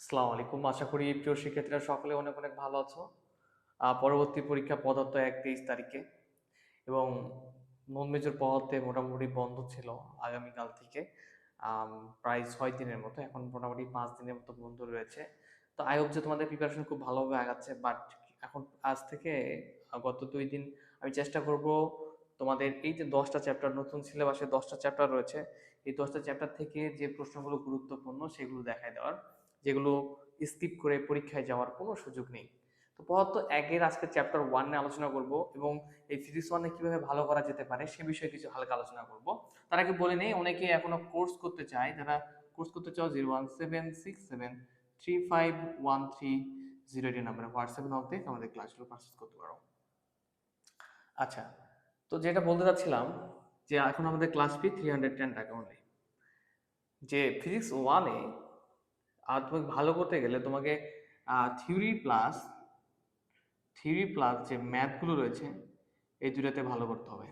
আসসালামু আলাইকুম। আশা করি প্রিয় শিক্ষার্থীরা সকলে অনেক অনেক ভালো আছো। পরবর্তী পরীক্ষা পদার্থ ১-২৩ তারিখে এবং নন মেজর পদার্থে মোটামুটি বন্ধ ছিল আগামীকাল থেকে। আম প্রায় ৬ দিনের মতো। এখন মোটামুটি ৫ দিনের মতো বন্ধ রয়েছে। তো আই হোপ যে তোমাদের প্রিপারেশন খুব ভালোভাবে আগাচ্ছে। বাট এখন আজ থেকে গত ২ দিন আমি চেষ্টা করব তোমাদের এই যে ১০ টা চ্যাপ্টার নতুন সিলেবাসে ১০ টা চ্যাপ্টার রয়েছে, এই ১০ টা চ্যাপ্টার থেকে যে প্রশ্নগুলো গুরুত্বপূর্ণ সেগুলো দেখায় দেওয়ার। যেগুলো স্কিপ করে পরীক্ষায় যাওয়ার কোনো সুযোগ নেই। তো পদার্থ ১ এর আজকে চ্যাপ্টার 1 নিয়ে আলোচনা করব এবং এই ফিজিক্স 1 এ কিভাবে ভালো করা যেতে পারে সে বিষয়ে কিছু হালকা আলোচনা করব। তার আগে বলে নেই, অনেকে এখনো কোর্স করতে চায়, যারা কোর্স করতে চাও 01767351308 নাম্বারে হোয়াটসঅ্যাপে নক দিয়ে আমাদের ক্লাসগুলো পারচেজ করতে পারো। আচ্ছা, তো যেটা বলতে চাচ্ছিলাম যে এখন আমাদের ক্লাস ফি 310 টাকা অনলি। যে ফিজিক্স 1 এ তোমাকে ভালো করতে গেলে তোমাকে থিওরি প্লাস যে ম্যাথগুলো রয়েছে এই দুটাতে ভালো করতে হবে।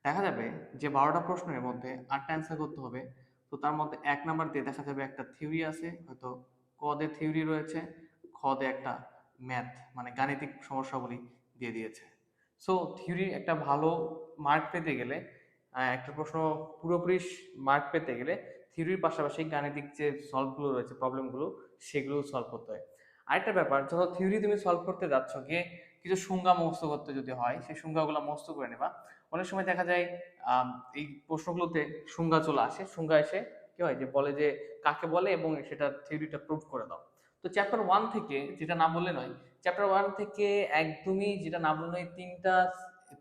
দেখা যাবে যে ১২টা প্রশ্নের মধ্যে ৮টা অ্যান্সার করতে হবে। তো তার মধ্যে ১ নাম্বার দিয়ে দেখা যাবে একটা থিওরি আছে, হয়তো ক দিয়ে থিওরি রয়েছে, খ দিয়ে একটা ম্যাথ মানে গাণিতিক সমস্যাবলী দিয়ে দিয়েছে। সো থিওরি একটা ভালো মার্ক পেতে গেলে, একটা প্রশ্ন পুরোপুরি মার্ক পেতে গেলে থিওরির পাশাপাশি গাণিতিক যে সলভগুলো রয়েছে, প্রবলেমগুলো, সেগুলো সলভ করতে হয়। আরেকটা ব্যাপার, যখন থিওরি তুমি সলভ করতে যাচ্ছ, গিয়ে কিছু সংজ্ঞা মুখস্থ করতে যদি হয়, সেই সংজ্ঞাগুলো মুখস্থ করে নেবা। অনেক সময় দেখা যায় এই প্রশ্নগুলোতে সংজ্ঞা চলে আসে, সংজ্ঞা এসে কি হয় যে বলে যে কাকে বলে এবং সেটা থিওরিটা প্রুভ করে দাও। তো চ্যাপ্টার 1 থেকে, যেটা না বললে নয়, চ্যাপ্টার 1 থেকে একদমই যেটা না বললে নয়, 3টা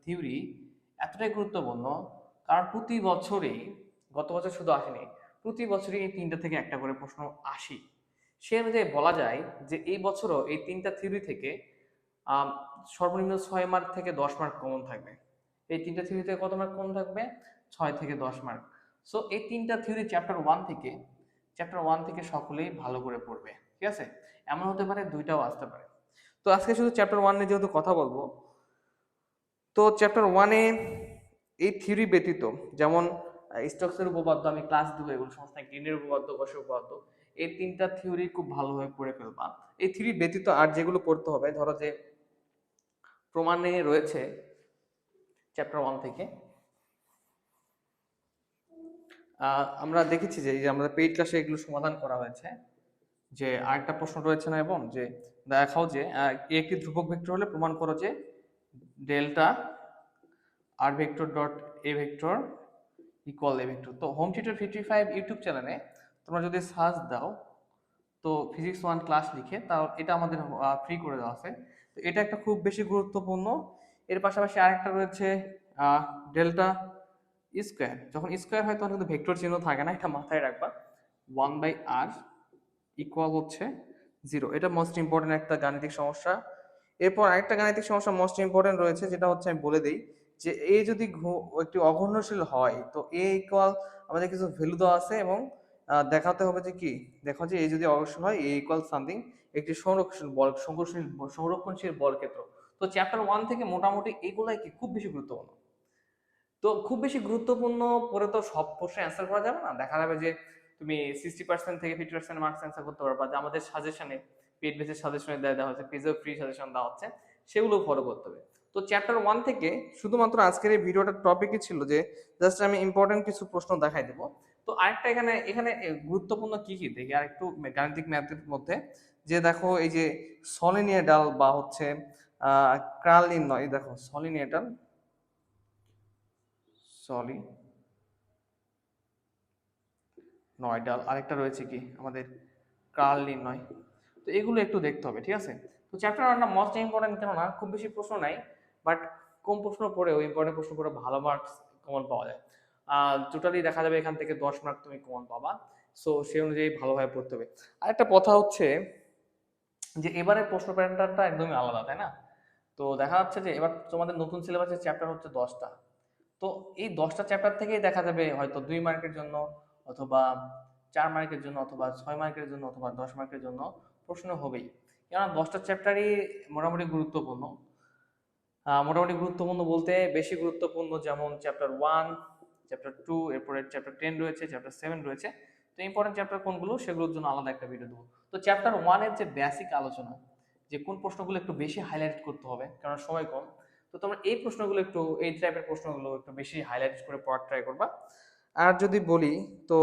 থিওরি এতটাই গুরুত্বপূর্ণ, কারণ প্রতি বছরই, গত বছর শুধু আসেনি, প্রতি বছরই এই 3টা থেকে একটা করে প্রশ্ন আসে। সে অনুযায়ী বলা যায় যে এই বছরও এই 3টা থিওরি থেকে সর্বনিম্ন ৬ মার্ক থেকে ১০ মার্ক কমন থাকবে। এই 3টা থিওরি থেকে কত মার্ক কমন থাকবে? ৬ থেকে ১০ মার্ক। সো এই 3টা থিওরি চ্যাপ্টার 1 থেকে সকলেই ভালো করে পড়বে। ঠিক আছে? এমন হতে পারে 2টাও আসতে পারে। তো আজকে শুধু চ্যাপ্টার 1 নিয়ে যেহেতু কথা বলবো, তো চ্যাপ্টার 1 এ এই থিওরি ব্যতীত, যেমন স্টোকসের উপপাদ্য আমি ক্লাস দেবো, এগুলো সমস্ত গ্রিনের উপপাদ্য, কোষের উপপাদ্য, এই 3টা থিওরি খুব ভালোভাবে পড়ে ফেলবা। এই থিওরি ব্যতীত আর যেগুলো পড়তে হবে, ধরো যে প্রমাণে রয়েছে চ্যাপ্টার 1 থেকে, আমরা দেখেছি যে এই যে আমাদের পেইড ক্লাসে এগুলো সমাধান করা হয়েছে। যে আরেকটা প্রশ্ন রয়েছে না, এবং যে দেখাও যে এ একটি ধ্রুবক ভেক্টর হলে প্রমাণ করো যে delta R vector dot A vector equal A vector. তো হোম থিয়েটার 55 ইউটিউব চ্যানেলে তোমরা যদি সার্চ দাও, তো ফিজিক্স 1 ক্লাস লিখে, তাও এটা আমাদের ফ্রি করে দেওয়া আছে। তো এটা একটা খুব বেশি গুরুত্বপূর্ণ। এর পাশাপাশি আরেকটা রয়েছে ডেল্টা স্কোয়ার। যখন স্কোয়ার হয় তখন কিন্তু ভেক্টর চিহ্ন থাকে না, এটা মাথায় রাখবা। 1/r ইকুয়াল হচ্ছে 0। এটা মোস্ট ইম্পর্টেন্ট একটা গাণিতিক সমস্যা। এরপর আরেকটা গাণিতিক সমস্যা মোস্ট ইম্পর্টেন্ট রয়েছে, যেটা হচ্ছে আমি বলে দিই, যে এ যদি একটি অঘর্ণশীল হয়, তো এ ইকুয়াল আমাদের কিছু ভ্যালু দেওয়া আছে এবং দেখাতে হবে যে কি, দেখো যে এ যদি অঘর্ষণ হয়, এ ইকুয়াল সামথিং একটি সংরক্ষণশীল বল ক্ষেত্র। তো চ্যাপ্টার 1 থেকে মোটামুটি এগুলাই কি খুব বেশি গুরুত্বপূর্ণ। তো খুব বেশি গুরুত্বপূর্ণ পরে তো সব প্রশ্নে অ্যান্সার করা যাবে না। দেখা যাবে যে তুমি 60% থেকে 50% মার্কস অ্যান্সার করতে পারবা, যে আমাদের সাজেশনে, পেড বেসের সাজেশনে দেওয়া হচ্ছে, পেজেও ফ্রি সাজেশন দেওয়া হচ্ছে, সেগুলো ফলো করতে হবে। তো চ্যাপ্টার 1 থেকে শুধুমাত্র আজকের এই ভিডিওটার টপিকই ছিল যে জাস্ট আমি ইম্পর্টেন্ট কিছু প্রশ্ন দেখাই দেবো। তো আরেকটা এখানে এখানে গুরুত্বপূর্ণ কি কি দেখি আর একটু গাণিতিক ম্যাথের মধ্যে, যে দেখো এই যে সলিনিয়েডাল বা হচ্ছে কার্ল নির্ণয়, দেখো সলিনিয়েডাল, সলি নয়ডাল, আরেকটা রয়েছে কি আমাদের কার্ল নির্ণয়। তো এগুলো একটু দেখতে হবে, ঠিক আছে? তো চ্যাপ্টার 1টা মোস্ট ইম্পর্টেন্ট, কেন না খুব বেশি প্রশ্ন নাই, বাট কম প্রশ্ন পড়েও, ইম্পর্টেন্ট প্রশ্ন পড়ে ভালো মার্কস কমন পাওয়া যায়। টোটালি দেখা যাবে এখান থেকে 10 মার্ক তুমি কমন পাবা। সো সেই অনুযায়ী ভালোভাবে পড়তে হবে। আরেকটা কথা হচ্ছে যে এবারে প্রশ্ন প্যাটার্নটা একদমই আলাদা, তাই না? তো দেখা যাচ্ছে যে এবার তোমাদের নতুন সিলেবাসের চ্যাপ্টার হচ্ছে 10টা। তো এই 10টা চ্যাপ্টার থেকেই দেখা যাবে হয়তো 2 মার্কের জন্য, অথবা 4 মার্কের জন্য, অথবা 6 মার্কের জন্য, অথবা 10 মার্কের জন্য প্রশ্ন হবেই। কেননা 10টা চ্যাপ্টারই মোটামুটি গুরুত্বপূর্ণ। মোটামুটি গুরুত্বপূর্ণ বলতে বেশি গুরুত্বপূর্ণ, যেমন চ্যাপ্টার 1, চ্যাপ্টার 2, এরপরে চ্যাপ্টার 10 রয়েছে, চ্যাপ্টার 7 রয়েছে। তো ইম্পর্টেন্ট চ্যাপ্টার কোনগুলো সেগুলোর জন্য আলাদা একটা ভিডিও দেবো। তো চ্যাপ্টার 1-এর যে বেসিক আলোচনা, যে কোন প্রশ্নগুলো একটু বেশি হাইলাইট করতে হবে কারণ সময় কম, তো তোমরা এই প্রশ্নগুলো একটু, এই টাইপের প্রশ্নগুলো একটু বেশি হাইলাইট করে পড়ার ট্রাই করবা। আর যদি বলি তো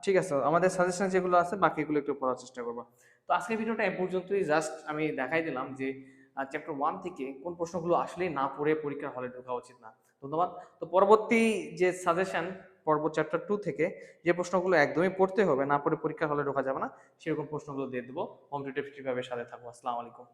ঠিক আছে, আমাদের সাজেশন যেগুলো আছে বাকিগুলো একটু পড়ার চেষ্টা করবা। তো আজকের ভিডিওটা এ পর্যন্তই, জাস্ট আমি দেখাই দিলাম যে চ্যাপ্টার 1 থেকে কোন প্রশ্নগুলো আসলেই না পড়ে পরীক্ষার হলে ঢোকা উচিত না। ধন্যবাদ। তো পরবর্তী যে সাজেশন পর্ব চ্যাপ্টার 2 থেকে যে প্রশ্নগুলো একদমই পড়তে হবে, না পড়ে পরীক্ষার হলে ঢোকা যাবে না, সেরকম প্রশ্নগুলো দিয়ে দেবো। কম্পিটিটিভ কিভাবে সাথে থাকবো। আসসালামু আলাইকুম।